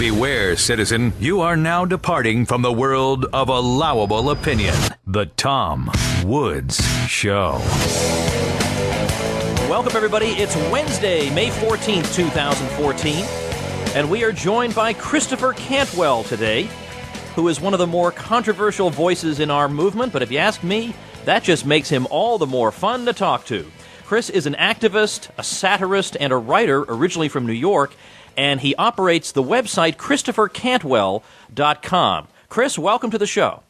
Beware, citizen, you are now departing from the world of allowable opinion. The Tom Woods Show. Welcome, everybody. It's Wednesday, May 14th, 2014, and we are joined by Christopher Cantwell today, who is one of the more controversial voices in our movement, but if you ask me, that just makes him all the more fun to talk to. Chris is an activist, a satirist, and a writer originally from New York, and he operates the website ChristopherCantwell.com. Chris, welcome to the show.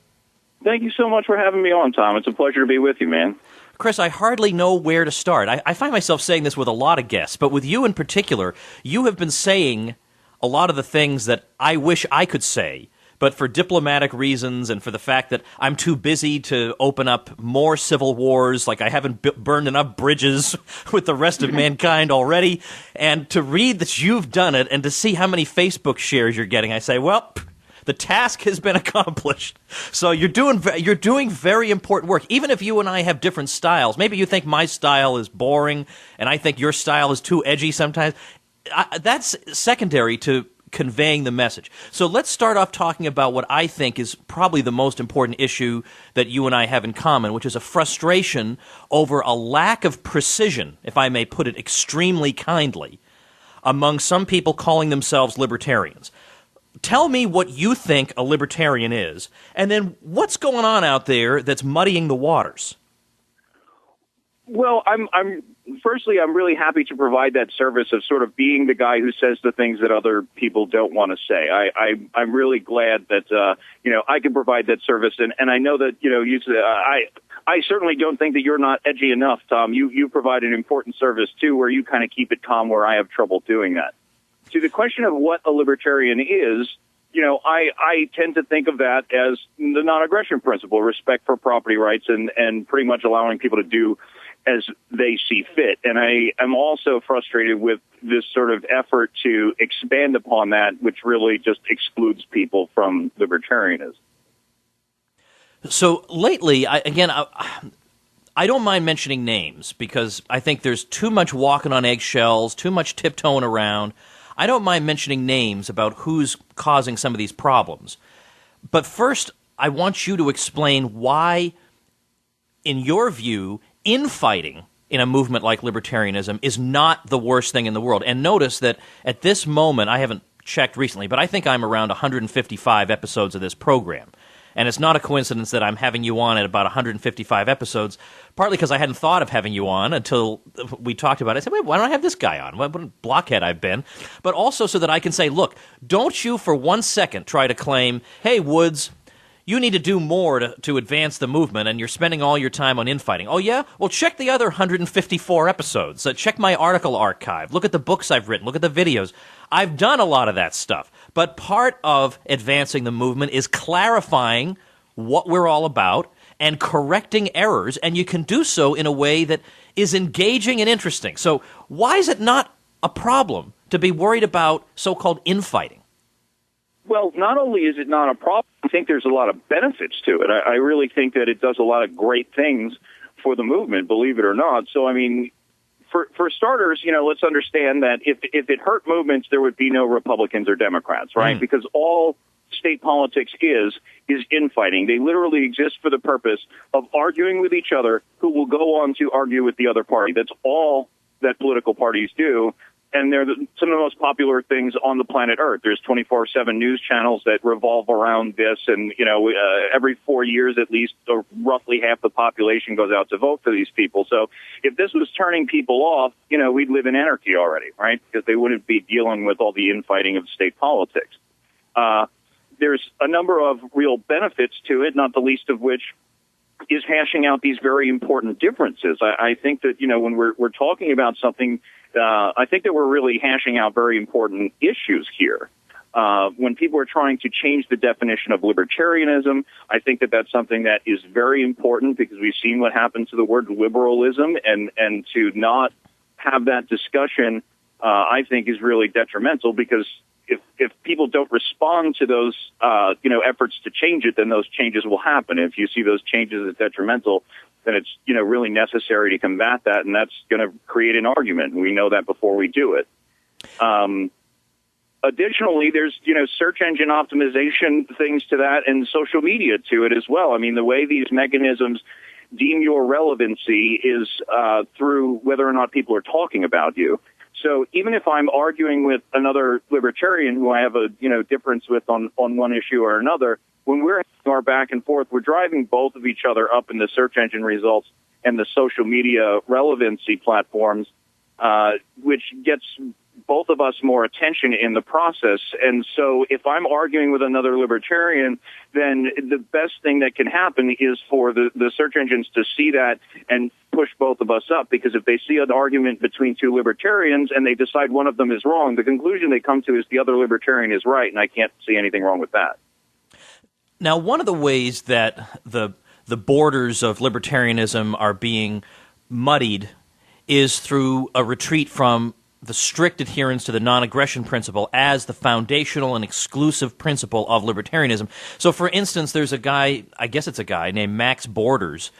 Thank you so much for having me on, Tom. It's a pleasure to be with you, man. Chris, I hardly know where to start. I find myself saying this with a lot of guests, but with you in particular, you have been saying a lot of the things that I wish I could say, but for diplomatic reasons and for the fact that I'm too busy to open up more civil wars, like I haven't burned enough bridges with the rest of mankind already, and to read that you've done it and to see how many Facebook shares you're getting, I say, well, the task has been accomplished. So you're doing very important work. Even if you and I have different styles, maybe you think my style is boring and I think your style is too edgy sometimes. That's secondary to conveying the message. So let's start off talking about what I think is probably the most important issue that you and I have in common, which is a frustration over a lack of precision, if I may put it extremely kindly, among some people calling themselves libertarians. Tell me what you think a libertarian is, and then what's going on out there that's muddying the waters? Well, I'm really happy to provide that service of sort of being the guy who says the things that other people don't want to say. I'm really glad that I can provide that service, and I know that I certainly don't think that you're not edgy enough, Tom. You provide an important service too, where you kind of keep it calm, where I have trouble doing that. To the question of what a libertarian is, I tend to think of that as the non-aggression principle, respect for property rights, and pretty much allowing people to do as they see fit. And I am also frustrated with this sort of effort to expand upon that, which really just excludes people from libertarianism. So lately, I don't mind mentioning names because I think there's too much walking on eggshells, too much tiptoeing around. I don't mind mentioning names about who's causing some of these problems. But first, I want you to explain why, in your view, infighting in a movement like libertarianism is not the worst thing in the world. And notice that at this moment, I haven't checked recently, but I think I'm around 155 episodes of this program. And it's not a coincidence that I'm having you on at about 155 episodes, partly because I hadn't thought of having you on until we talked about it. I said, wait, why don't I have this guy on? What a blockhead I've been. But also so that I can say, look, don't you for 1 second try to claim, hey, Woods, you need to do more to advance the movement, and you're spending all your time on infighting. Oh, yeah? Well, check the other 154 episodes. Check my article archive. Look at the books I've written. Look at the videos. I've done a lot of that stuff. But part of advancing the movement is clarifying what we're all about and correcting errors, and you can do so in a way that is engaging and interesting. So why is it not a problem to be worried about so-called infighting? Well, not only is it not a problem, I think there's a lot of benefits to it. I really think that it does a lot of great things for the movement, believe it or not. So, I mean, for starters, let's understand that if it hurt movements, there would be no Republicans or Democrats, right? Because all state politics is infighting. They literally exist for the purpose of arguing with each other who will go on to argue with the other party. That's all that political parties do. And they're some of the most popular things on the planet Earth. There's 24/7 news channels that revolve around this, and every 4 years at least, roughly half the population goes out to vote for these people. So if this was turning people off, we'd live in anarchy already, right? Because they wouldn't be dealing with all the infighting of state politics. There's a number of real benefits to it, not the least of which is hashing out these very important differences. I think that when we're talking about something. I think that we're really hashing out very important issues here. When people are trying to change the definition of libertarianism, I think that that's something that is very important because we've seen what happened to the word liberalism, and to not have that discussion, I think, is really detrimental because if people don't respond to those, efforts to change it, then those changes will happen. If you see those changes as detrimental, then it's, really necessary to combat that, and that's going to create an argument. We know that before we do it. additionally, there's, search engine optimization things to that and social media to it as well. I mean, the way these mechanisms deem your relevancy is through whether or not people are talking about you. So even if I'm arguing with another libertarian who I have a, difference with on one issue or another, when we're having our back and forth, we're driving both of each other up in the search engine results and the social media relevancy platforms, which gets both of us more attention in the process. And so if I'm arguing with another libertarian, then the best thing that can happen is for the search engines to see that and push both of us up, because if they see an argument between two libertarians and they decide one of them is wrong, the conclusion they come to is the other libertarian is right, and I can't see anything wrong with that. Now, one of the ways that the borders of libertarianism are being muddied is through a retreat from the strict adherence to the non-aggression principle as the foundational and exclusive principle of libertarianism. So, for instance, there's a guy, I guess it's a guy, named Max Borders,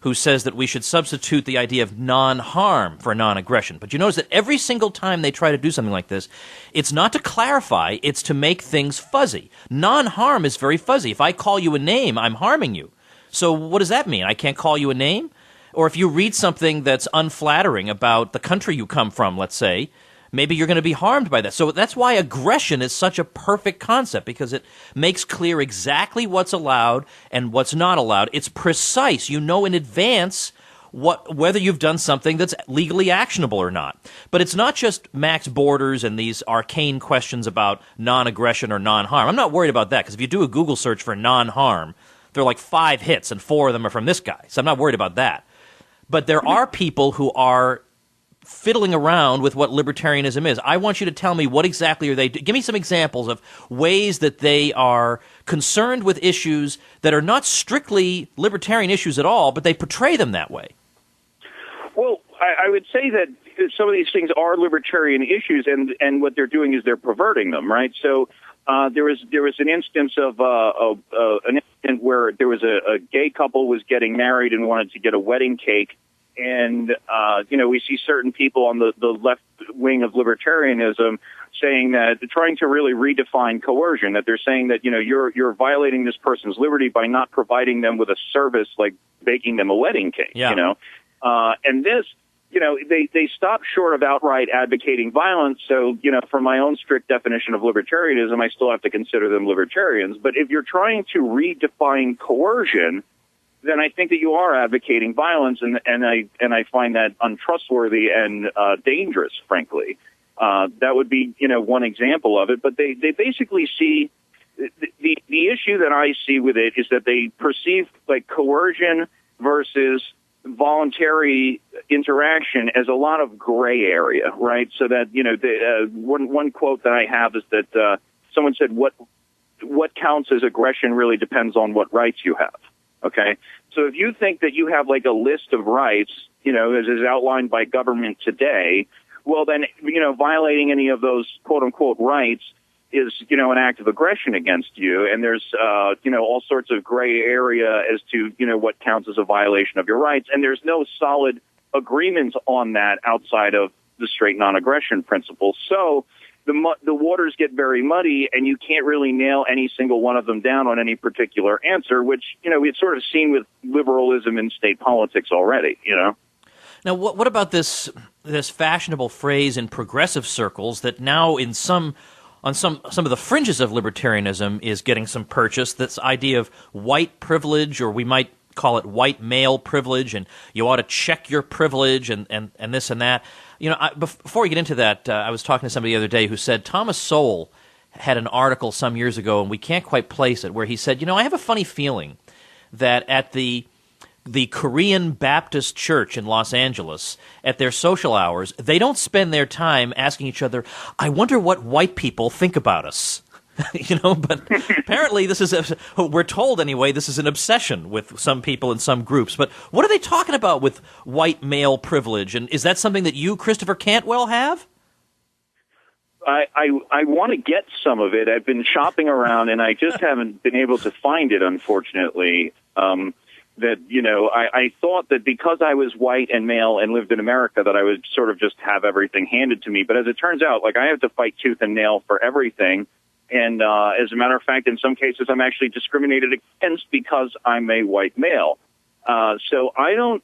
who says that we should substitute the idea of non-harm for non-aggression. But you notice that every single time they try to do something like this, it's not to clarify, it's to make things fuzzy. Non-harm is very fuzzy. If I call you a name, I'm harming you. So what does that mean? I can't call you a name? Or if you read something that's unflattering about the country you come from, let's say, maybe you're going to be harmed by that. So that's why aggression is such a perfect concept, because it makes clear exactly what's allowed and what's not allowed. It's precise. You know in advance whether you've done something that's legally actionable or not. But it's not just Max Borders and these arcane questions about non-aggression or non-harm. I'm not worried about that, because if you do a Google search for non-harm, there are like 5 hits, and 4 of them are from this guy. So I'm not worried about that. But there are people who are fiddling around with what libertarianism is. I want you to tell me what exactly are they doing. Give me some examples of ways that they are concerned with issues that are not strictly libertarian issues at all, but they portray them that way. Well, I would say that some of these things are libertarian issues, and what they're doing is they're perverting them, right? So there was an instance of an incident where there was a gay couple was getting married and wanted to get a wedding cake. And, we see certain people on the left wing of libertarianism saying that, trying to really redefine coercion, that they're saying that, you're violating this person's liberty by not providing them with a service like baking them a wedding cake, and this, they stop short of outright advocating violence. So, from my own strict definition of libertarianism, I still have to consider them libertarians. But if you're trying to redefine coercion, then I think that you are advocating violence, and I find that untrustworthy and dangerous, frankly. That would be, one example of it. But they basically see the issue that I see with it is that they perceive like coercion versus voluntary interaction as a lot of gray area, right? So that one quote that I have is that someone said, "What counts as aggression really depends on what rights you have." Okay, so if you think that you have like a list of rights, as is outlined by government today, well then, violating any of those quote unquote rights is, an act of aggression against you. And there's, all sorts of gray area as to, what counts as a violation of your rights. And there's no solid agreement on that outside of the straight non-aggression principle. So the waters get very muddy, and you can't really nail any single one of them down on any particular answer, which, we've sort of seen with liberalism in state politics already, Now, what about this fashionable phrase in progressive circles that now on some of the fringes of libertarianism is getting some purchase, this idea of white privilege, or we might call it white male privilege, and you ought to check your privilege and this and that. Before we get into that, I was talking to somebody the other day who said Thomas Sowell had an article some years ago, and we can't quite place it, where he said, I have a funny feeling that at the Korean Baptist Church in Los Angeles, at their social hours, they don't spend their time asking each other, I wonder what white people think about us. But apparently we're told anyway, this is an obsession with some people in some groups. But what are they talking about with white male privilege? And is that something that you, Christopher Cantwell, have? I want to get some of it. I've been shopping around, and I just haven't been able to find it, unfortunately. that, I thought that because I was white and male and lived in America that I would sort of just have everything handed to me. But as it turns out, I have to fight tooth and nail for everything. And as a matter of fact, in some cases, I'm actually discriminated against because I'm a white male. So I don't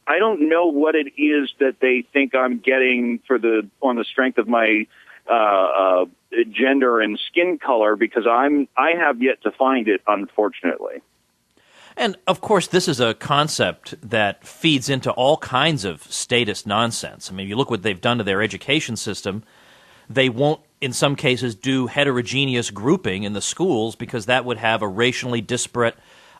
know what it is that they think I'm getting on the strength of my gender and skin color, because I have yet to find it, unfortunately. And, of course, this is a concept that feeds into all kinds of statist nonsense. I mean, you look what they've done to their education system. They won't, in some cases, do heterogeneous grouping in the schools because that would have a racially disparate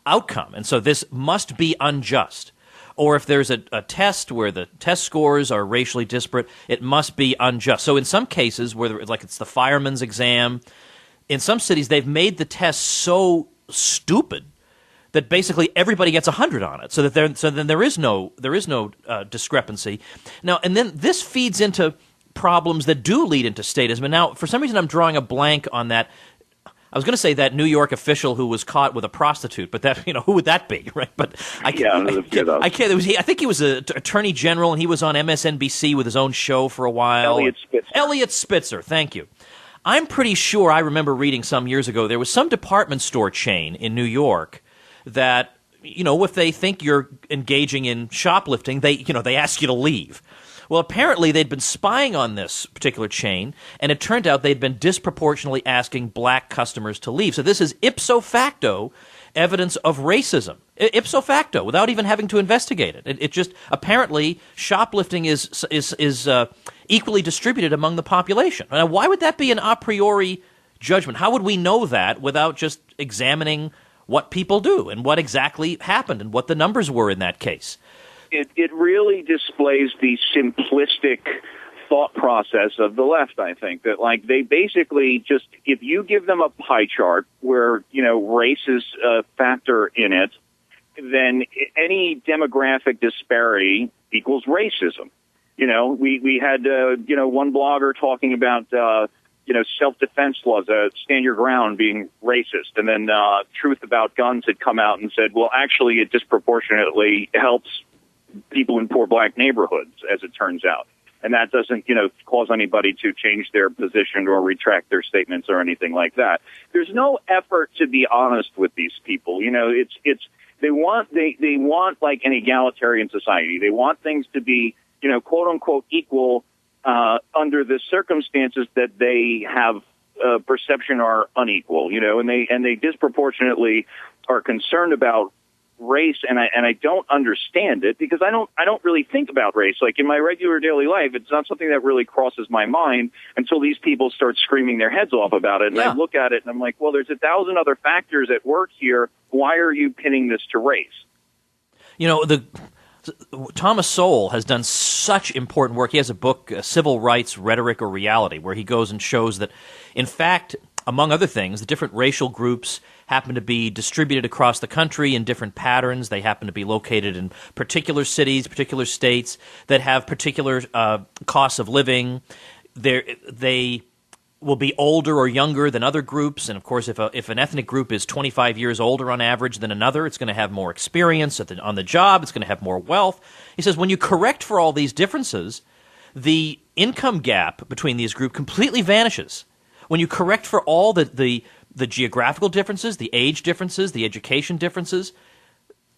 outcome. And so this must be unjust. Or if there's a test where the test scores are racially disparate, it must be unjust. So in some cases, where it's the fireman's exam, in some cities they've made the test so stupid that basically everybody gets 100 on it, so then there is no discrepancy. Now, and then this feeds into problems that do lead into statism. And now, for some reason, I'm drawing a blank on that. I was going to say that New York official who was caught with a prostitute, but that who would that be, right? But I can't. I think he was an attorney general, and he was on MSNBC with his own show for a while. Elliot Spitzer. Thank you. I'm pretty sure I remember reading some years ago there was some department store chain in New York that, if they think you're engaging in shoplifting, they ask you to leave. Well, apparently they'd been spying on this particular chain, and it turned out they'd been disproportionately asking black customers to leave. So this is ipso facto evidence of racism, ipso facto, without even having to investigate it. It just apparently shoplifting is equally distributed among the population. Now, why would that be an a priori judgment? How would we know that without just examining what people do and what exactly happened and what the numbers were in that case? It really displays the simplistic thought process of the left, I think, that they basically just, if you give them a pie chart where, race is a factor in it, then any demographic disparity equals racism. We had, one blogger talking about, self-defense laws, stand your ground being racist. And then Truth About Guns had come out and said, well, actually, it disproportionately helps people in poor black neighborhoods, as it turns out. And that doesn't, cause anybody to change their position or retract their statements or anything like that. There's no effort to be honest with these people. They want like an egalitarian society. They want things to be, quote unquote equal, under the circumstances that they have perception are unequal, and they disproportionately are concerned about race, and I don't understand it because I don't really think about race. Like in my regular daily life, it's not something that really crosses my mind until these people start screaming their heads off about it. And I look at it and I'm like, well, there's 1,000 other factors at work here. Why are you pinning this to race? Thomas Sowell has done such important work. He has a book, Civil Rights, Rhetoric or Reality, where he goes and shows that, in fact, among other things, the different racial groups happen to be distributed across the country in different patterns. They happen to be located in particular cities, particular states that have particular costs of living. They will be older or younger than other groups. And, of course, if an ethnic group is 25 years older on average than another, it's going to have more experience on the job. It's going to have more wealth. He says when you correct for all these differences, the income gap between these groups completely vanishes. When you correct for all the geographical differences, the age differences, the education differences,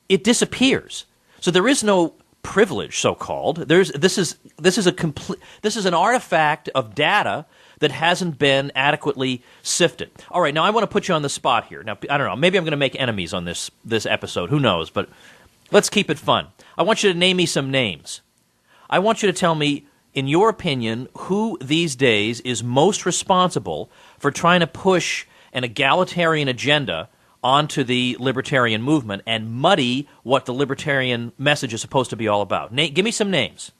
it disappears. So there is no privilege, so-called. This is an artifact of data that hasn't been adequately sifted. All right, now I want to put you on the spot here. Now, I don't know, maybe I'm going to make enemies on this episode. Who knows? But let's keep it fun. I want you to name me some names. I want you to tell me, in your opinion, who these days is most responsible for trying to push an egalitarian agenda onto the libertarian movement and muddy what the libertarian message is supposed to be all about. Give me some names.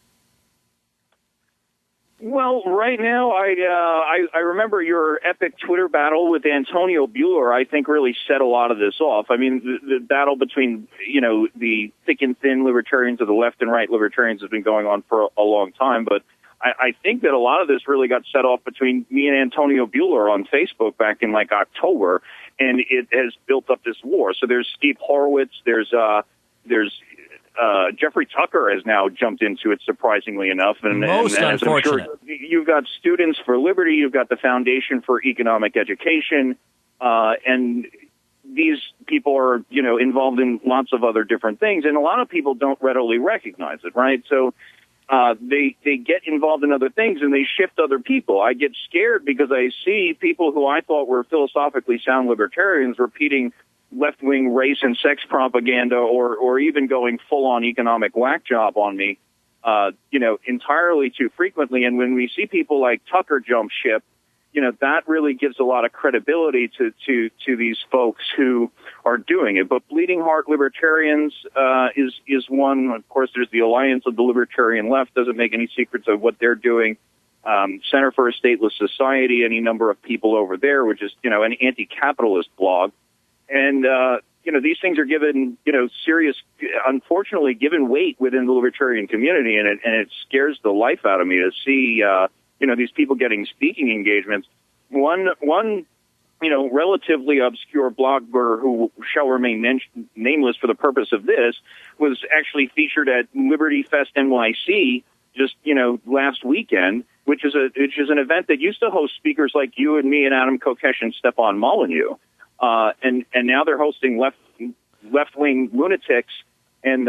Well, right now, I remember your epic Twitter battle with Antonio Buehler, I think really set a lot of this off. I mean, the battle between, the thick and thin libertarians of the left and right libertarians has been going on for a long time, but I think that a lot of this really got set off between me and Antonio Buehler on Facebook back in October, and it has built up this war. So there's Steve Horowitz, there's there's Jeffrey Tucker has now jumped into it, surprisingly enough. And Most as I'm unfortunate. sure, you've got Students for Liberty, you've got the Foundation for Economic Education, and these people are, involved in lots of other different things, and a lot of people don't readily recognize it, right? So they get involved in other things, and they shift other people. I get scared because I see people who I thought were philosophically sound libertarians repeating left-wing race and sex propaganda, or even going full-on economic whack job on me, entirely too frequently. And when we see people like Tucker jump ship, that really gives a lot of credibility to these folks who are doing it. But Bleeding Heart Libertarians is one. Of course, there's the Alliance of the Libertarian Left. Doesn't make any secrets of what they're doing. Center for a Stateless Society, any number of people over there, which is, an anti-capitalist blog. And, these things are given, unfortunately, given weight within the libertarian community, and it scares the life out of me to see, these people getting speaking engagements. One, relatively obscure blogger who shall remain nameless for the purpose of this was actually featured at Liberty Fest NYC just, last weekend, which is an event that used to host speakers like you and me and Adam Kokesh and Stephon Molyneux. And now they're hosting left-wing lunatics, and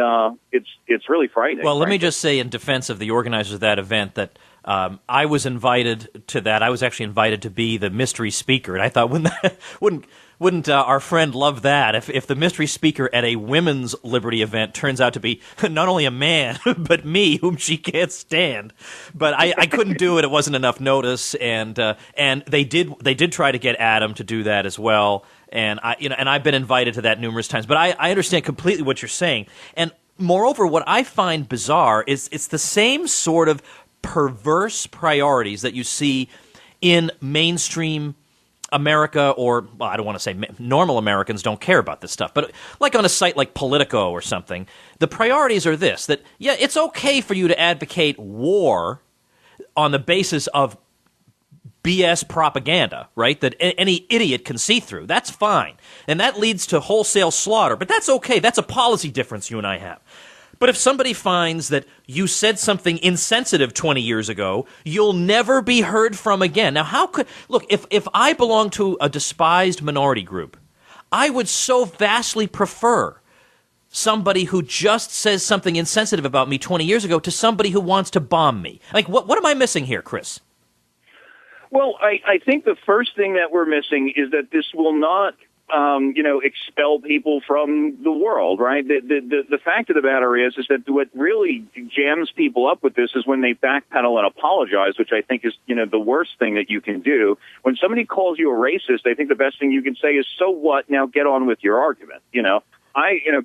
it's really frightening. Well, let me just say in defense of the organizers of that event that I was invited to that. I was actually invited to be the mystery speaker, and I thought, wouldn't our friend love that if the mystery speaker at a women's liberty event turns out to be not only a man but me, whom she can't stand. But I couldn't do it. It wasn't enough notice, and they did try to get Adam to do that as well. And I've been invited to that numerous times. But I understand completely what you're saying. And moreover, what I find bizarre is it's the same sort of perverse priorities that you see in mainstream America, or, well, I don't want to say normal Americans don't care about this stuff, but like on a site like Politico or something, the priorities are this, that, yeah, it's okay for you to advocate war on the basis of BS propaganda, right, that any idiot can see through. That's fine. And that leads to wholesale slaughter, but that's okay. That's a policy difference you and I have. But if somebody finds that you said something insensitive 20 years ago, you'll never be heard from again. Now, if I belong to a despised minority group, I would so vastly prefer somebody who just says something insensitive about me 20 years ago to somebody who wants to bomb me. Like, what am I missing here, Chris? Well, I think the first thing that we're missing is that this will not expel people from the world, right? The fact of the matter is that what really jams people up with this is when they backpedal and apologize, which I think is, the worst thing that you can do. When somebody calls you a racist, I think the best thing you can say is, so what? Now get on with your argument.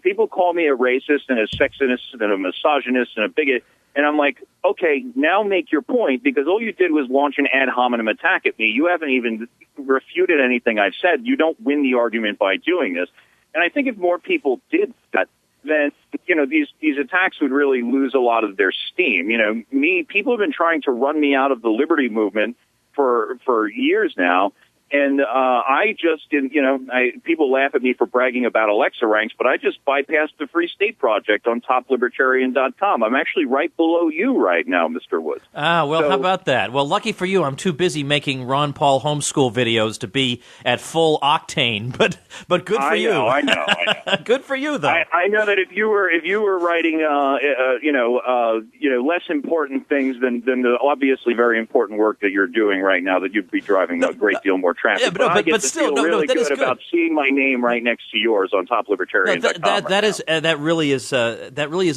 People call me a racist and a sexist and a misogynist and a bigot. And I'm like, okay, now make your point, because all you did was launch an ad hominem attack at me. You haven't even refuted anything I've said. You don't win the argument by doing this. And I think if more people did that, then, these attacks would really lose a lot of their steam. People have been trying to run me out of the liberty movement for years now. And I just didn't, people laugh at me for bragging about Alexa ranks, but I just bypassed the Free State Project on toplibertarian.com. I'm actually right below you right now, Mr. Woods. How about that? Well, lucky for you, I'm too busy making Ron Paul homeschool videos to be at full octane, but good for you. I know. Good for you, though. I know that if you were writing, less important things than the obviously very important work that you're doing right now, that you'd be driving a great deal more traffic. Yeah, but still, really that good is good about seeing my name right next to yours on toplibertarian.com. That really is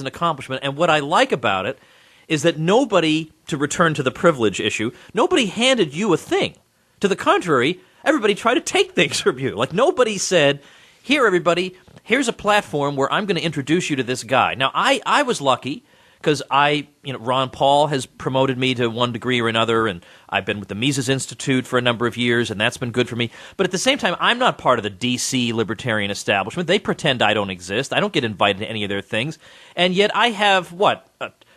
an accomplishment. And what I like about it is that nobody, to return to the privilege issue, nobody handed you a thing. To the contrary, everybody tried to take things from you. Like, nobody said, here, everybody, here's a platform where I'm going to introduce you to this guy. Now, I was lucky, because Ron Paul has promoted me to one degree or another, and I've been with the Mises Institute for a number of years, and that's been good for me. But at the same time, I'm not part of the D.C. libertarian establishment. They pretend I don't exist. I don't get invited to any of their things. And yet I have,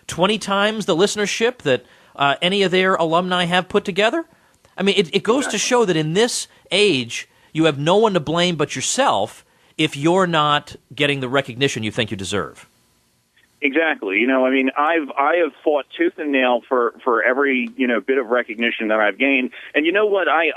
20 times the listenership that any of their alumni have put together? I mean, it goes to show that in this age, you have no one to blame but yourself if you're not getting the recognition you think you deserve. Exactly. I mean, I have fought tooth and nail for every, bit of recognition that I've gained. And you know what? I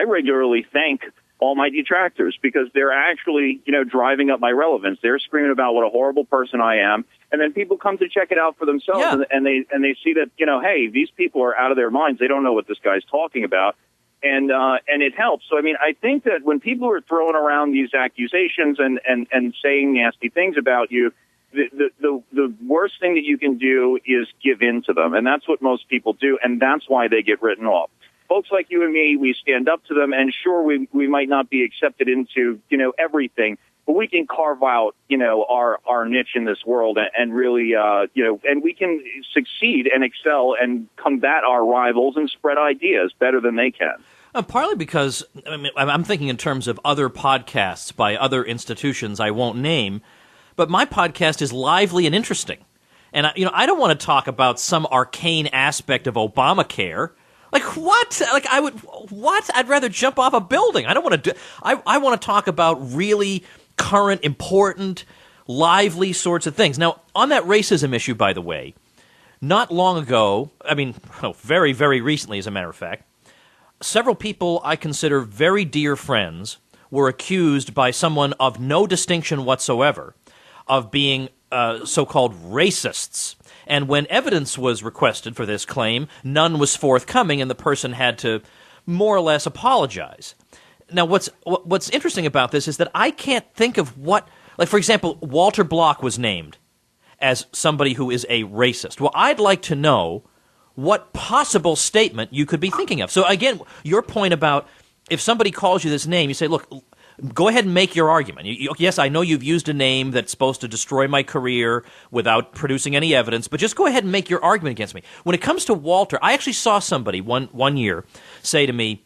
regularly thank all my detractors because they're actually, driving up my relevance. They're screaming about what a horrible person I am. And then people come to check it out for themselves. Yeah. And they see that, hey, these people are out of their minds. They don't know what this guy's talking about. And it helps. So, I mean, I think that when people are throwing around these accusations and saying nasty things about you, the worst thing that you can do is give in to them. And that's what most people do. And that's why they get written off. Folks like you and me, we stand up to them. And sure, we might not be accepted into, everything, but we can carve out, our niche in this world and really, and we can succeed and excel and combat our rivals and spread ideas better than they can. Partly because, I mean, I'm thinking in terms of other podcasts by other institutions I won't name, but my podcast is lively and interesting. And, I don't want to talk about some arcane aspect of Obamacare. Like, what? Like, what? I'd rather jump off a building. I don't want to do, I want to talk about really current, important, lively sorts of things. Now, on that racism issue, by the way, not long ago, very, very recently, as a matter of fact, several people I consider very dear friends were accused by someone of no distinction whatsoever of being so-called racists. And when evidence was requested for this claim, none was forthcoming, and the person had to more or less apologize. Now, what's interesting about this is that I can't think of what, like, for example, Walter Block was named as somebody who is a racist. Well, I'd like to know what possible statement you could be thinking of. So, again, your point about if somebody calls you this name, you say, look, go ahead and make your argument. Yes, I know you've used a name that's supposed to destroy my career without producing any evidence, but just go ahead and make your argument against me. When it comes to Walter, I actually saw somebody one year say to me,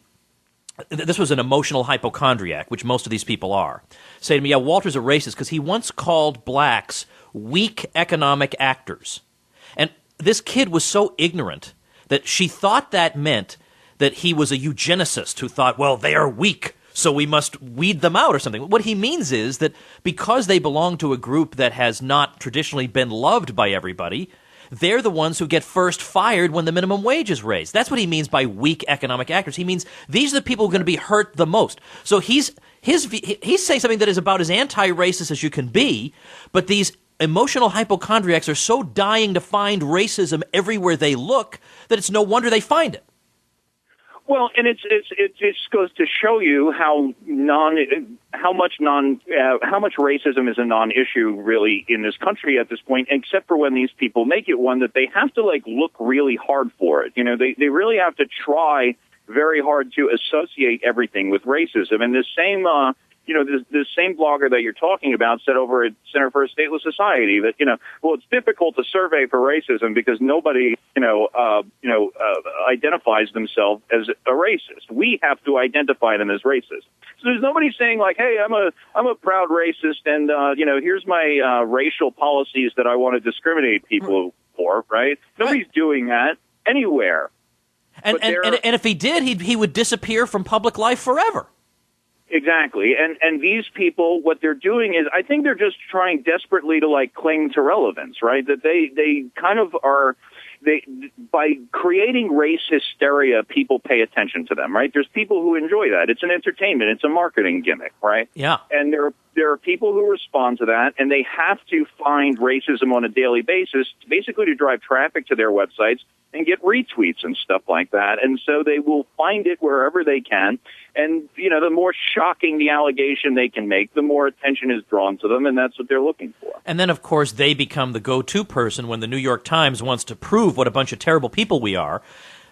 this was an emotional hypochondriac, which most of these people are, say to me, yeah, Walter's a racist because he once called blacks weak economic actors. And this kid was so ignorant that she thought that meant that he was a eugenicist who thought, well, they are weak, so we must weed them out or something. What he means is that because they belong to a group that has not traditionally been loved by everybody, they're the ones who get first fired when the minimum wage is raised. That's what he means by weak economic actors. He means these are the people who are going to be hurt the most. So he's saying something that is about as anti-racist as you can be, but these emotional hypochondriacs are so dying to find racism everywhere they look that it's no wonder they find it. Well, and it just goes to show you how much racism is a non-issue really in this country at this point, except for when these people make it one that they have to look really hard for it. They really have to try very hard to associate everything with racism. And this same this same blogger that you're talking about said over at Center for a Stateless Society that, well, it's difficult to survey for racism because nobody, identifies themselves as a racist. We have to identify them as racist. So there's nobody saying hey, I'm a proud racist and, here's my racial policies that I want to discriminate people for, right? Nobody's doing that anywhere. And if he did, he would disappear from public life forever. Exactly. And these people, what they're doing is, I think they're just trying desperately to cling to relevance, right? That they kind of are, by creating race hysteria, people pay attention to them, right? There's people who enjoy that. It's an entertainment. It's a marketing gimmick, right? Yeah. And there are people who respond to that, and they have to find racism on a daily basis, basically to drive traffic to their websites and get retweets and stuff like that. And so they will find it wherever they can. And, the more shocking the allegation they can make, the more attention is drawn to them, and that's what they're looking for. And then, of course, they become the go-to person when the New York Times wants to prove what a bunch of terrible people we are.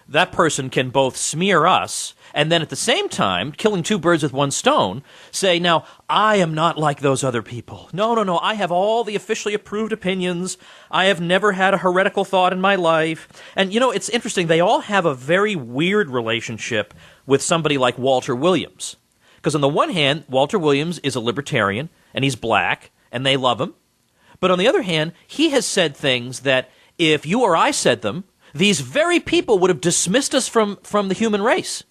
That person can both smear us and then at the same time, killing two birds with one stone, say, now, I am not like those other people. No, I have all the officially approved opinions. I have never had a heretical thought in my life. And, it's interesting. They all have a very weird relationship with somebody like Walter Williams. Because on the one hand, Walter Williams is a libertarian, and he's black, and they love him. But on the other hand, he has said things that if you or I said them, these very people would have dismissed us from the human race.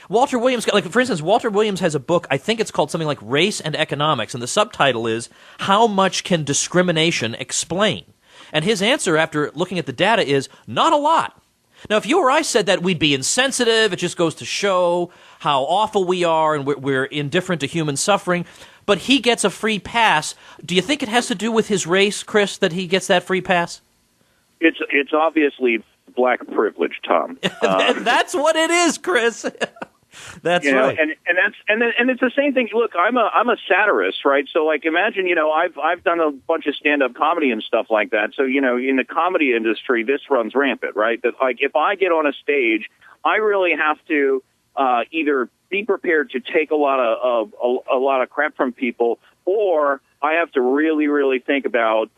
Walter Williams, like for instance, Walter Williams has a book, I think it's called something like Race and Economics, and the subtitle is How Much Can Discrimination Explain? And his answer after looking at the data is not a lot. Now, if you or I said that, we'd be insensitive. It just goes to show how awful we are and we're indifferent to human suffering. But he gets a free pass. Do you think it has to do with his race, Chris, that he gets that free pass? It's obviously black privilege, Tom. That's what it is, Chris. That's right. And it's the same thing. Look, I'm a satirist, right? So like, imagine, I've done a bunch of stand-up comedy and stuff like that. So, in the comedy industry, this runs rampant, right? That like, if I get on a stage, I really have to either be prepared to take a lot of crap from people, or I have to really, really think about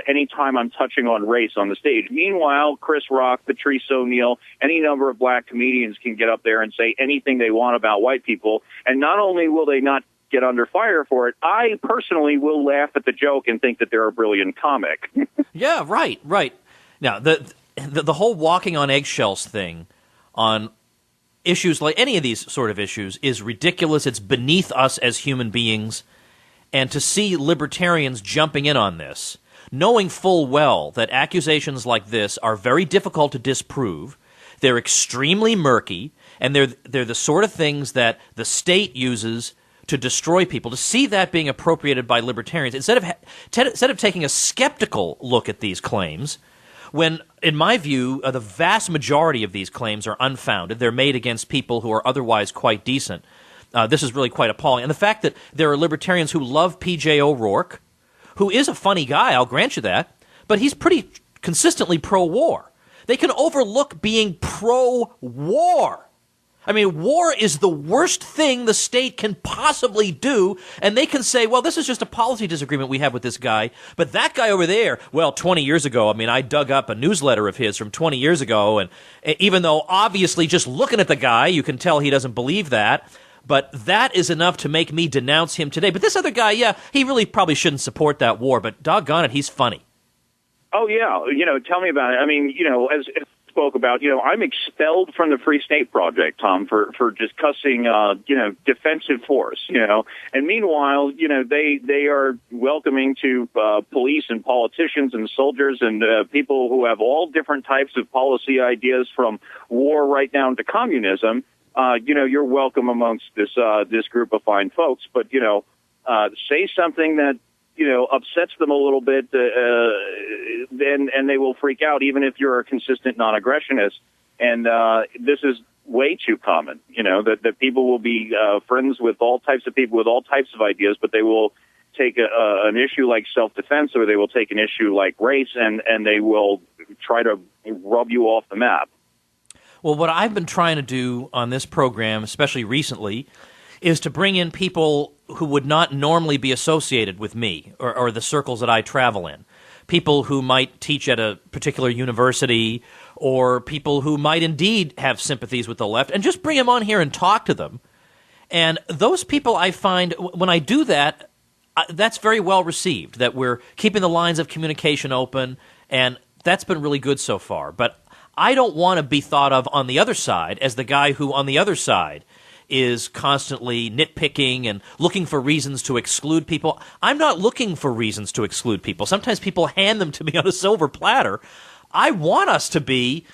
any time I'm touching on race on the stage. Meanwhile, Chris Rock, Patrice O'Neal, any number of black comedians can get up there and say anything they want about white people, and not only will they not get under fire for it, I personally will laugh at the joke and think that they're a brilliant comic. Yeah, right. Now, the whole walking on eggshells thing on issues like any of these sort of issues is ridiculous. It's beneath us as human beings. And to see libertarians jumping in on this, knowing full well that accusations like this are very difficult to disprove, they're extremely murky, and they're the sort of things that the state uses to destroy people, to see that being appropriated by libertarians, instead of taking a skeptical look at these claims, when, in my view, the vast majority of these claims are unfounded. They're made against people who are otherwise quite decent. This is really quite appalling. And the fact that there are libertarians who love P.J. O'Rourke, who is a funny guy, I'll grant you that, but he's pretty consistently pro-war. They can overlook being pro-war. I mean, war is the worst thing the state can possibly do, and they can say, well, this is just a policy disagreement we have with this guy, but that guy over there, well, 20 years ago, I mean, I dug up a newsletter of his from 20 years ago, and even though obviously just looking at the guy, you can tell he doesn't believe that, but that is enough to make me denounce him today. But this other guy, yeah, he really probably shouldn't support that war, but doggone it, he's funny. Oh, yeah. Tell me about it. I mean, as I spoke about, I'm expelled from the Free State Project, Tom, for discussing, defensive force, And meanwhile, they are welcoming to police and politicians and soldiers and people who have all different types of policy ideas, from war right down to communism. You're welcome amongst this group of fine folks, but, say something that, upsets them a little bit, and they will freak out, even if you're a consistent non-aggressionist. And this is way too common, that people will be friends with all types of people with all types of ideas, but they will take an issue like self-defense, or they will take an issue like race, and they will try to rub you off the map. Well, what I've been trying to do on this program, especially recently, is to bring in people who would not normally be associated with me or the circles that I travel in. People who might teach at a particular university, or people who might indeed have sympathies with the left, and just bring them on here and talk to them. And those people, I find, when I do that, that's very well received, that we're keeping the lines of communication open, and that's been really good so far. But I don't want to be thought of on the other side as the guy who, on the other side, is constantly nitpicking and looking for reasons to exclude people. I'm not looking for reasons to exclude people. Sometimes people hand them to me on a silver platter. I want us to be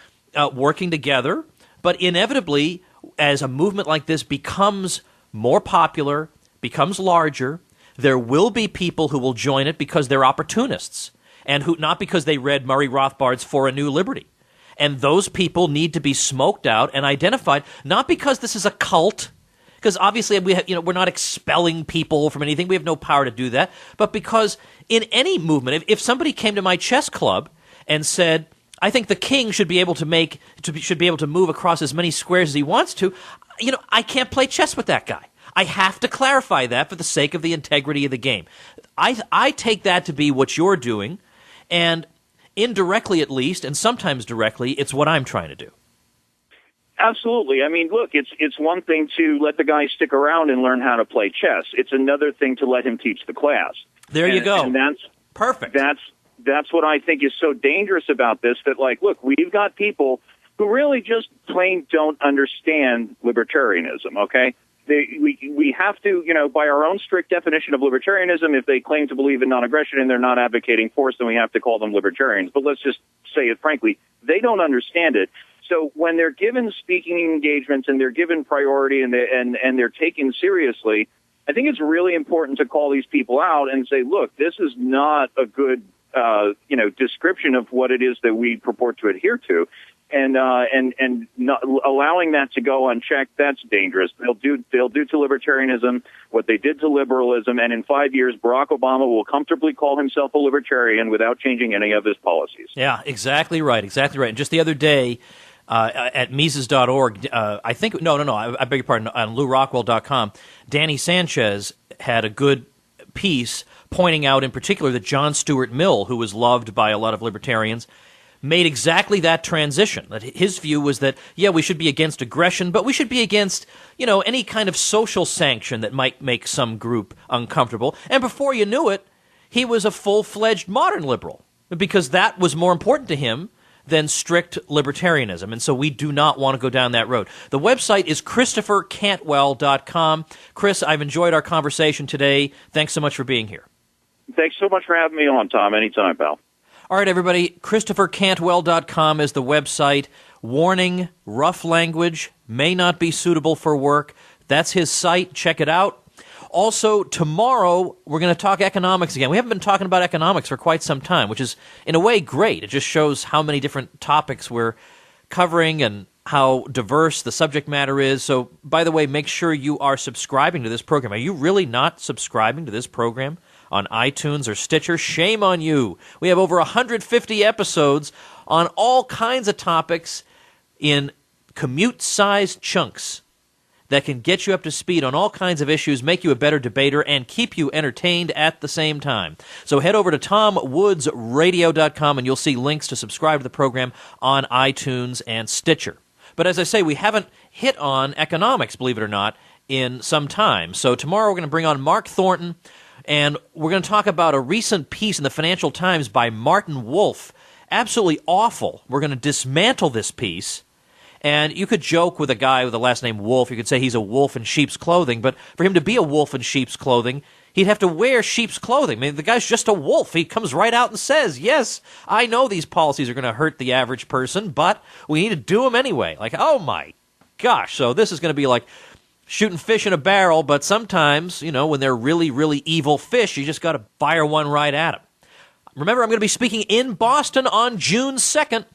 working together, but inevitably, as a movement like this becomes more popular, becomes larger, there will be people who will join it because they're opportunists, and who not because they read Murray Rothbard's For a New Liberty. And those people need to be smoked out and identified, not because this is a cult, because obviously we're not expelling people from anything. We have no power to do that. But because in any movement, if somebody came to my chess club and said, I think the king should be able to move across as many squares as he wants to, I can't play chess with that guy. I have to clarify that for the sake of the integrity of the game. I take that to be what you're doing, and indirectly at least, and sometimes directly, it's what I'm trying to do. Absolutely. I mean, look, it's one thing to let the guy stick around and learn how to play chess. It's another thing to let him teach the class. There you go. And that's perfect. That's what I think is so dangerous about this, that, like, look, we've got people who really just plain don't understand libertarianism, okay? We have to, by our own strict definition of libertarianism, if they claim to believe in non-aggression and they're not advocating force, then we have to call them libertarians. But let's just say it frankly, they don't understand it. So when they're given speaking engagements and they're given priority and they're taken seriously, I think it's really important to call these people out and say, look, this is not a good, description of what it is that we purport to adhere to. And not allowing that to go unchecked, that's dangerous. They'll do to libertarianism what they did to liberalism, and in 5 years, Barack Obama will comfortably call himself a libertarian without changing any of his policies. Yeah, exactly right. And just the other day, at Mises.org, I think, I beg your pardon, on LouRockwell.com, Danny Sanchez had a good piece pointing out in particular that John Stuart Mill, who was loved by a lot of libertarians, made exactly that transition. That his view was that, we should be against aggression, but we should be against, any kind of social sanction that might make some group uncomfortable. And before you knew it, he was a full-fledged modern liberal, because that was more important to him than strict libertarianism. And so we do not want to go down that road. The website is ChristopherCantwell.com. Chris, I've enjoyed our conversation today. Thanks so much for being here. Thanks so much for having me on, Tom. Anytime, pal. All right, everybody, ChristopherCantwell.com is the website. Warning, rough language, may not be suitable for work. That's his site. Check it out. Also, tomorrow, we're going to talk economics again. We haven't been talking about economics for quite some time, which is, in a way, great. It just shows how many different topics we're covering and how diverse the subject matter is. So, by the way, make sure you are subscribing to this program. Are you really not subscribing to this program on iTunes or Stitcher? Shame on you. We have over 150 episodes on all kinds of topics in commute-sized chunks that can get you up to speed on all kinds of issues, make you a better debater, and keep you entertained at the same time. So head over to TomWoodsRadio.com and you'll see links to subscribe to the program on iTunes and Stitcher. But as I say, we haven't hit on economics, believe it or not, in some time. So tomorrow we're going to bring on Mark Thornton, and we're going to talk about a recent piece in the Financial Times by Martin Wolf. Absolutely awful. We're going to dismantle this piece. And you could joke with a guy with the last name Wolf. You could say he's a wolf in sheep's clothing. But for him to be a wolf in sheep's clothing, he'd have to wear sheep's clothing. I mean, the guy's just a wolf. He comes right out and says, yes, I know these policies are going to hurt the average person, but we need to do them anyway. Like, oh my gosh. So this is going to be like shooting fish in a barrel, but sometimes, when they're really, really evil fish, you just got to fire one right at them. Remember, I'm going to be speaking in Boston on June 2nd.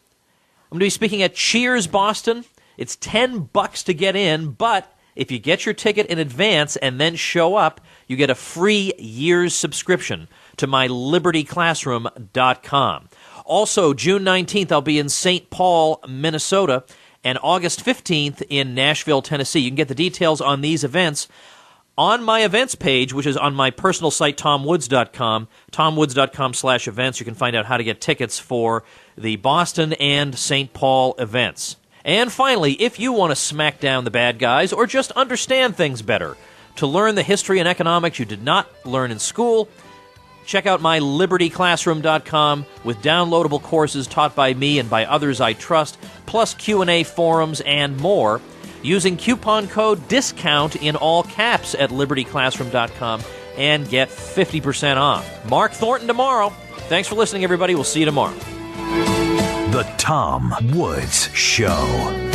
I'm going to be speaking at Cheers Boston. It's $10 to get in, but if you get your ticket in advance and then show up, you get a free year's subscription to my libertyclassroom.com. Also, June 19th, I'll be in St. Paul, Minnesota, and August 15th in Nashville, Tennessee. You can get the details on these events on my events page, which is on my personal site, TomWoods.com, TomWoods.com/events. You can find out how to get tickets for the Boston and St. Paul events. And finally, if you want to smack down the bad guys or just understand things better, to learn the history and economics you did not learn in school, check out my libertyclassroom.com with downloadable courses taught by me and by others I trust, plus Q&A forums and more, using coupon code DISCOUNT in all caps at libertyclassroom.com and get 50% off. Mark Thornton tomorrow. Thanks for listening, everybody. We'll see you tomorrow. The Tom Woods Show.